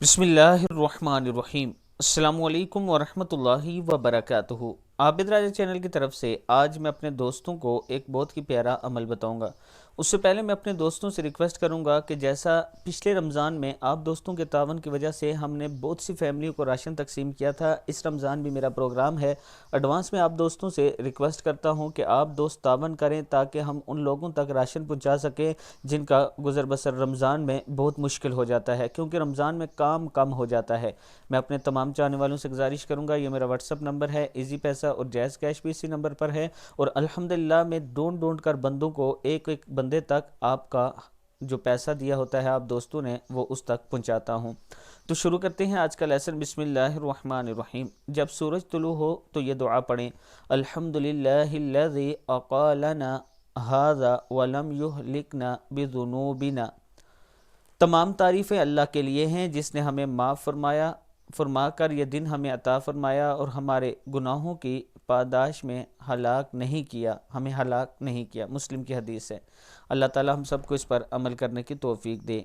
بسم اللہ الرحمن الرحیم۔ السلام علیکم ورحمۃ اللہ وبرکاتہ۔ عابد راجہ چینل کی طرف سے آج میں اپنے دوستوں کو ایک بہت ہی پیارا عمل بتاؤں گا۔ اس سے پہلے میں اپنے دوستوں سے ریکویسٹ کروں گا کہ جیسا پچھلے رمضان میں آپ دوستوں کے تعاون کی وجہ سے ہم نے بہت سی فیملیوں کو راشن تقسیم کیا تھا، اس رمضان بھی میرا پروگرام ہے۔ ایڈوانس میں آپ دوستوں سے ریکویسٹ کرتا ہوں کہ آپ دوست تعاون کریں تاکہ ہم ان لوگوں تک راشن پہنچا سکیں جن کا گزر بسر رمضان میں بہت مشکل ہو جاتا ہے، کیونکہ رمضان میں کام کم ہو جاتا ہے۔ میں اپنے تمام چاہنے والوں سے گزارش کروں گا، یہ میرا واٹس اپ نمبر ہے، ایزی پیسہ اور جائز کیش بھی اسی نمبر پر ہے، اور الحمدللہ میں ڈھونڈ کر بندوں کو ایک ایک بندے تک آپ کا جو پیسہ دیا ہوتا ہے آپ دوستوں نے وہ اس تک پہنچاتا ہوں۔ تو شروع کرتے ہیں آج کا لیسن۔ بسم اللہ الرحمن الرحیم۔ جب سورج طلوع ہو تو یہ دعا پڑھیں: الحمدللہ الذی اقالنا ھذا ولم یہلکنا بذنوبنا۔ تمام تعریفیں اللہ کے لیے ہیں جس نے ہمیں معاف فرما کر یہ دن ہمیں عطا فرمایا اور ہمارے گناہوں کی پاداش میں ہمیں ہلاک نہیں کیا۔ مسلم کی حدیث ہے۔ اللہ تعالی ہم سب کو اس پر عمل کرنے کی توفیق دے۔